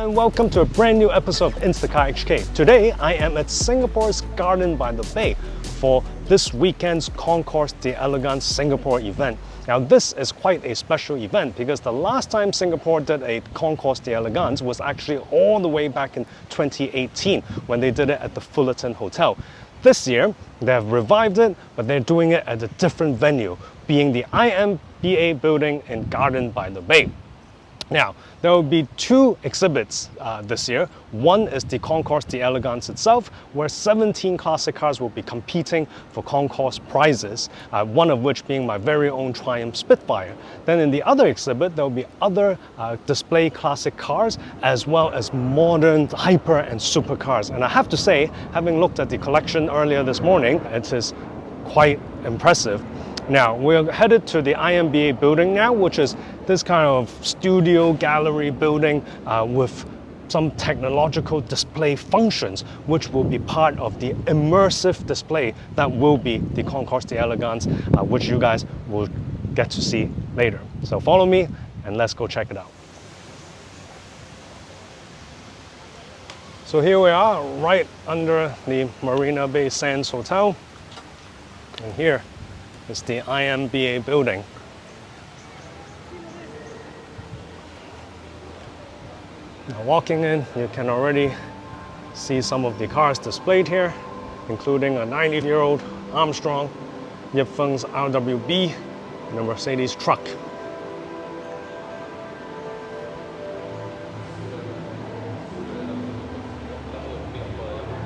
and welcome to a brand new episode of Instacar HK. Today, I am at Singapore's Garden by the Bay for this weekend's Concours d'Elegance Singapore event. Now, this is quite a special event because the last time Singapore did a Concours d'Elegance was actually all the way back in 2018 when they did it at the Fullerton Hotel. This year, they have revived it, but they're doing it at a different venue, being the IMBA building in Garden by the Bay. Now, there will be two exhibits this year. One is the Concours d'Elegance itself, where 17 classic cars will be competing for concours prizes, one of which being my very own Triumph Spitfire. Then in the other exhibit, there will be other display classic cars, as well as modern hyper and supercars. And I have to say, having looked at the collection earlier this morning, it is quite impressive. Now, we're headed to the IMBA building now, which is this kind of studio gallery building with some technological display functions, which will be part of the immersive display that will be the Concours d'Elegance, which you guys will get to see later. So follow me and let's go check it out. So here we are, right under the Marina Bay Sands Hotel, and here is the IMBA building. Now, walking in, you can already see some of the cars displayed here, including a 90-year-old Armstrong, Yip Feng's RWB, and a Mercedes truck.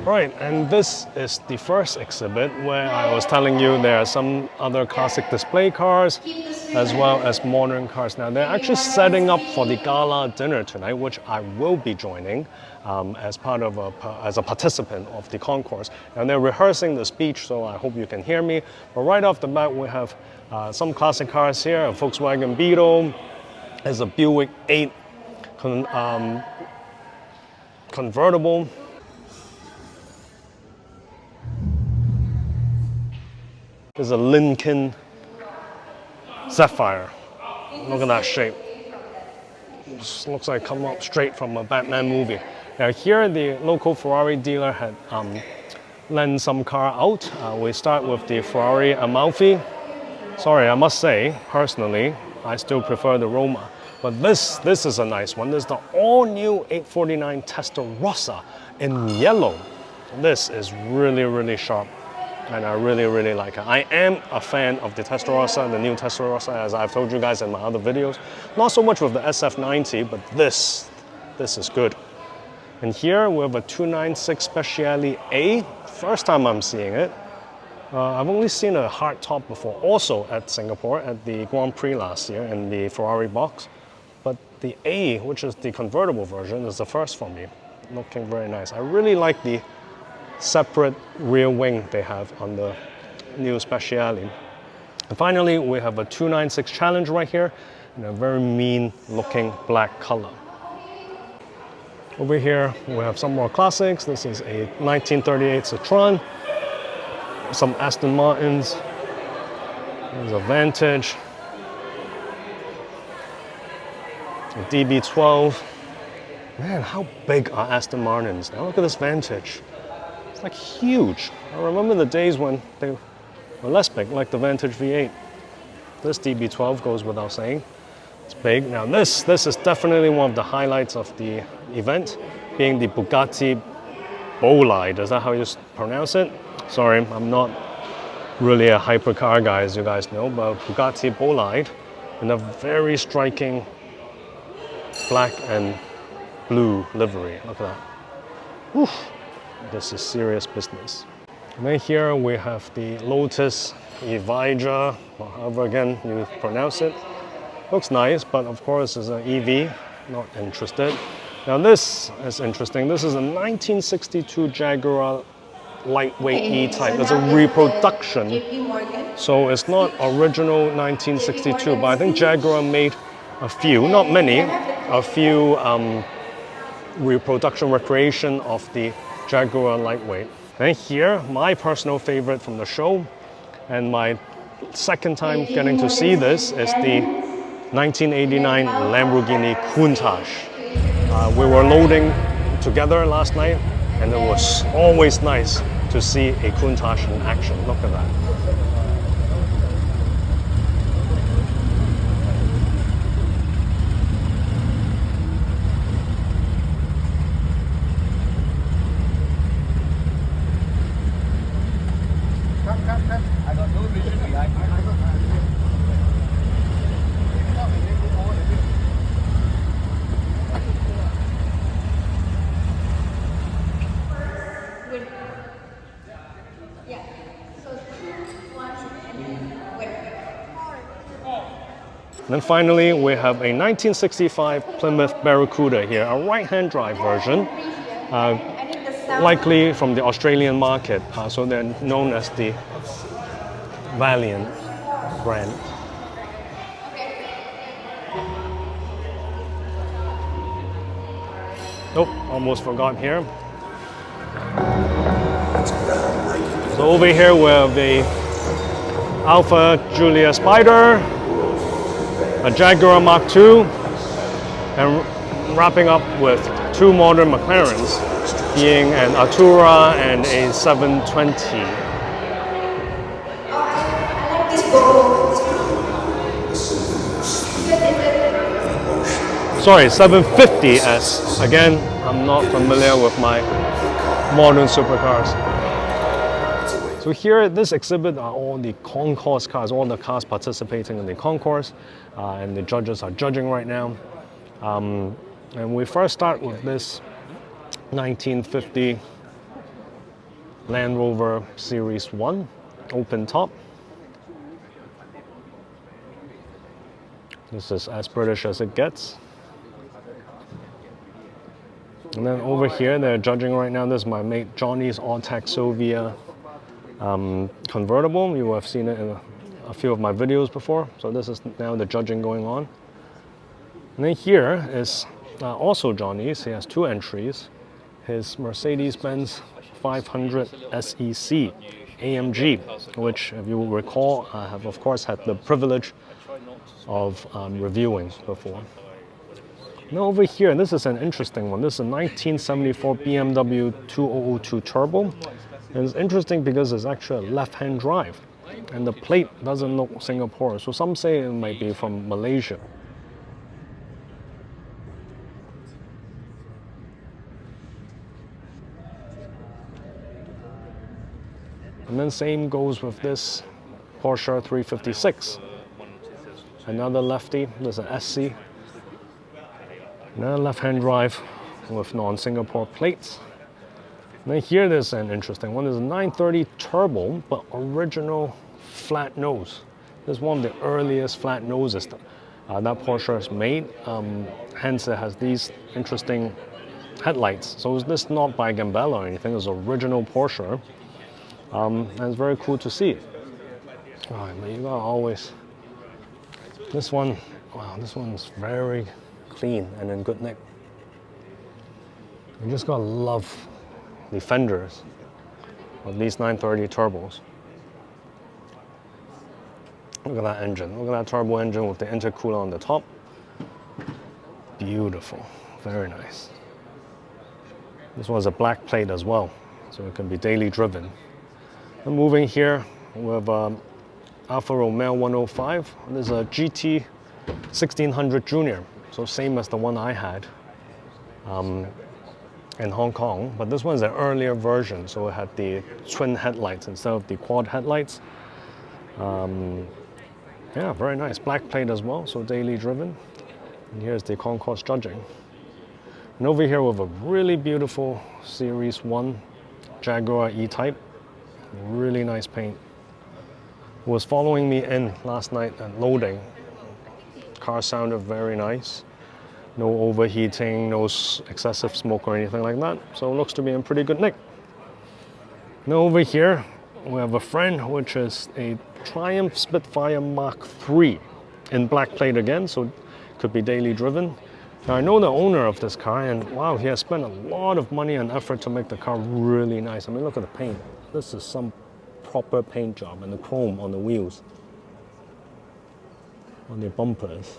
Right, and this is the first exhibit where I was telling you there are some other classic display cars as well as modern cars. Now they're actually setting up for the gala dinner tonight, which I will be joining as part of as a participant of the concourse. And they're rehearsing the speech, so I hope you can hear me. But right off the bat, we have some classic cars here: a Volkswagen Beetle, there's a Buick 8 convertible. There's a Lincoln Zephyr. Look at that shape. Just looks like come up straight from a Batman movie. Now here, the local Ferrari dealer had lent some car out. We start with the Ferrari Amalfi. Sorry, I must say, personally, I still prefer the Roma. But this is a nice one. This is the all-new 849 Testarossa in yellow. This is really, really sharp, and I really, really like it. I am a fan of the Testarossa, the new Testarossa, as I've told you guys in my other videos. Not so much with the SF90, but this is good. And here we have a 296 Speciale A. First time I'm seeing it. I've only seen a hardtop before, also at Singapore, at the Grand Prix last year in the Ferrari box. But the A, which is the convertible version, is the first for me. Looking very nice. I really like the separate rear wing they have on the new Speciale. And finally, we have a 296 Challenge right here in a very mean looking black color. Over here, we have some more classics. This is a 1938 Citroën, some Aston Martins, there's a Vantage, a DB12. Man, how big are Aston Martins? Now look at this Vantage. It's like huge. I remember the days when they were less big, like the Vantage V8. This DB12 goes without saying. It's big. Now this is definitely one of the highlights of the event, being the Bugatti Bolide. Is that how you pronounce it? Sorry, I'm not really a hypercar guy, as you guys know, but Bugatti Bolide in a very striking black and blue livery. Look at that. Whew. This is serious business. And then here we have the Lotus Evija, or however again you pronounce it. Looks nice, but of course it's an EV, not interested. Now this is interesting. This is a 1962 Jaguar lightweight E-Type. It's a reproduction. So it's not original 1962, but I think Jaguar made a few, not many, a few reproduction recreation of the Jaguar lightweight. And here, my personal favorite from the show, and my second time getting to see this, is the 1989 Lamborghini Countach. We were loading together last night, and it was always nice to see a Countach in action. Look at that. I got no vision behind you. And then finally, we have a 1965 Plymouth Barracuda here, a right-hand drive version, likely from the Australian market. So they're known as the Valiant brand. Oh, almost forgot here. So over here we have the Alpha Julia Spider, a Jaguar Mark II, and wrapping up with two modern McLarens, being an Artura and a 720. Sorry, 750S. Again, I'm not familiar with my modern supercars. So here at this exhibit are all the Concours cars, all the cars participating in the Concours, and the judges are judging right now. And we first start with this 1950 Land Rover Series 1, open top. This is as British as it gets. And then over here, they're judging right now. This is my mate Johnny's All-Tech Sylvia convertible. You have seen it in a few of my videos before. So this is now the judging going on. And then here is also Johnny's. He has two entries. His Mercedes-Benz 500 SEC AMG, which, if you will recall, I have of course had the privilege of reviewing before. Now over here, this is an interesting one. This is a 1974 BMW 2002 Turbo. And it's interesting because it's actually a left-hand drive, and the plate doesn't look Singapore. So some say it might be from Malaysia. And then same goes with this Porsche 356. Another lefty, there's an SC. Another left-hand drive with non-Singapore plates. And then here there's an interesting one. There's a 930 Turbo, but original flat nose. This is one of the earliest flat noses that Porsche has made. Hence it has these interesting headlights. So this is not by Gambella or anything. It's original Porsche. And it's very cool to see. Alright, but you gotta always... This one, wow, this one's very clean and in good nick. You just gotta love the fenders of these 930 turbos. Look at that engine. Look at that turbo engine with the intercooler on the top. Beautiful. Very nice. This one's a black plate as well, so it can be daily driven. I'm moving here with Alfa Romeo 105. This is a GT 1600 Junior, so same as the one I had in Hong Kong, but this one's an earlier version, so it had the twin headlights instead of the quad headlights. Yeah, very nice. Black plate as well, so daily driven. And here's the Concours judging. And over here we have a really beautiful Series 1 Jaguar E-Type. Really nice paint. Who was following me in last night and loading. Car sounded very nice. No overheating, no excessive smoke or anything like that. So it looks to be in pretty good nick. Now over here, we have a friend, which is a Triumph Spitfire Mark III in black plate again, so it could be daily driven. Now I know the owner of this car, and wow, he has spent a lot of money and effort to make the car really nice. I mean, look at the paint. This is some proper paint job, and the chrome on the wheels, on the bumpers.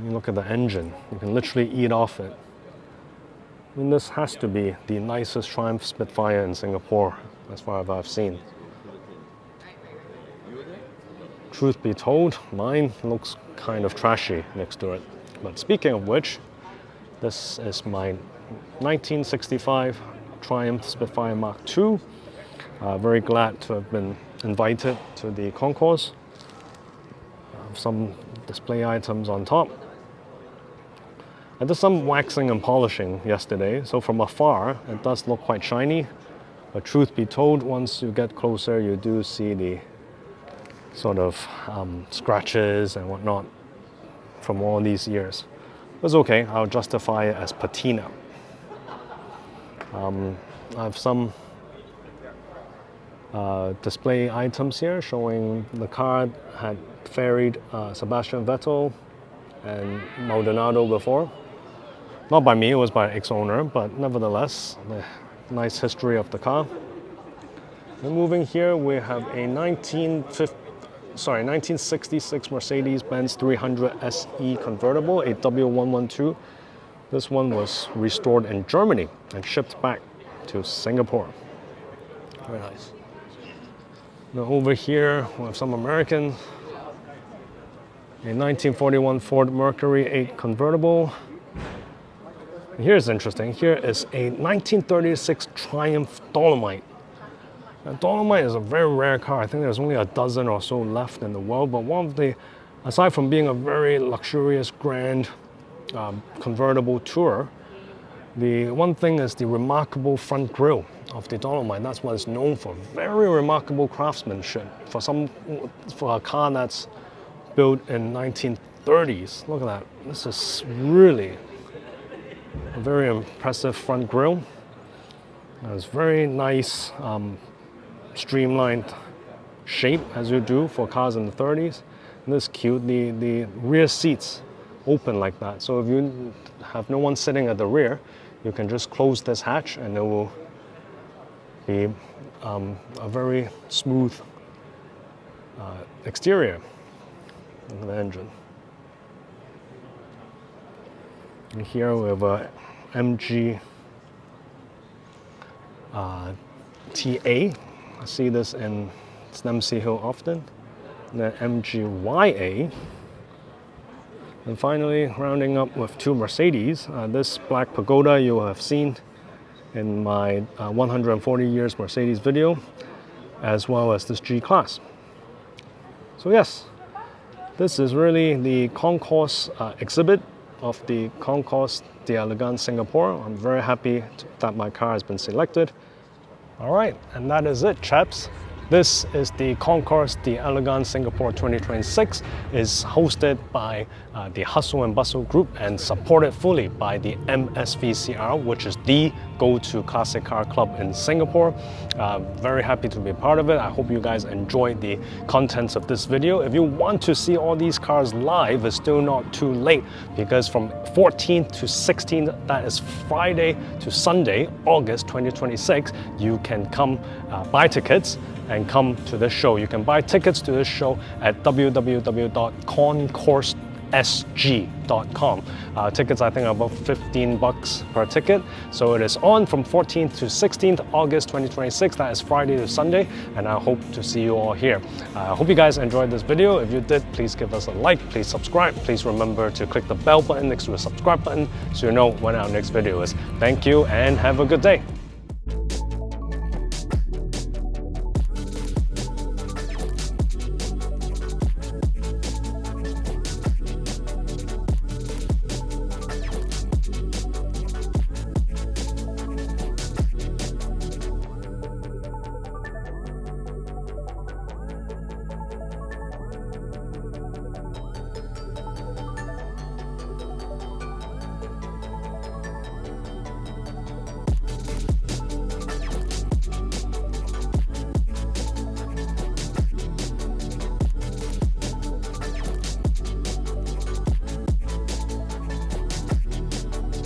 You look at the engine, you can literally eat off it. I mean, this has to be the nicest Triumph Spitfire in Singapore, as far as I've seen. Truth be told, mine looks kind of trashy next to it. But speaking of which, this is my 1965 Triumph Spitfire Mark II. Very glad to have been invited to the Concours. Some display items on top. I did some waxing and polishing yesterday, so from afar it does look quite shiny. But truth be told, once you get closer, you do see the sort of scratches and whatnot from all these years. It's okay, I'll justify it as patina. I have some display items here showing the car had ferried Sebastian Vettel and Maldonado before. Not by me, it was by ex-owner, but nevertheless, the nice history of the car. And moving here, we have a 1966 Mercedes-Benz 300 SE convertible, a W112. This one was restored in Germany and shipped back to Singapore. Very nice. Now over here, we have some American. A 1941 Ford Mercury 8 convertible. And here's interesting. Here is a 1936 Triumph Dolomite. Now, Dolomite is a very rare car. I think there's only a dozen or so left in the world, but one of the, aside from being a very luxurious, grand convertible tourer, the one thing is the remarkable front grille of the Dolomite. That's what it's known for. Very remarkable craftsmanship for a car that's built in 1930s. Look at that. This is really a very impressive front grille. It's very nice, streamlined shape, as you do for cars in the 30s. And this is cute. The rear seats open like that. So if you have no one sitting at the rear, you can just close this hatch and it will be a very smooth exterior. Look at the engine. And here we have a MG TA. I see this in Dempsey Hill often. And then MGYA. And finally, rounding up with two Mercedes. This black Pagoda you have seen in my 140 years Mercedes video, as well as this G-Class. So yes, this is really the Concours exhibit of the Concours d'Elegance Singapore. I'm very happy that my car has been selected. All right, and that is it, chaps. This is the Concours d'Elegance Singapore 2026. It's hosted by the Hustle and Bustle Group and supported fully by the MSVCR, which is the go-to classic car club in Singapore. Very happy to be part of it. I hope you guys enjoyed the contents of this video. If you want to see all these cars live, it's still not too late, because from 14th to 16th, that is Friday to Sunday, August 2026, you can come buy tickets and come to this show. You can buy tickets to this show at www.concoursSG.com. Tickets, I think, are about $15 per ticket. So it is on from 14th to 16th August 2026. That is Friday to Sunday, and I hope to see you all here. I hope you guys enjoyed this video. If you did, please give us a like, please subscribe. Please remember to click the bell button next to the subscribe button so you know when our next video is. Thank you and have a good day.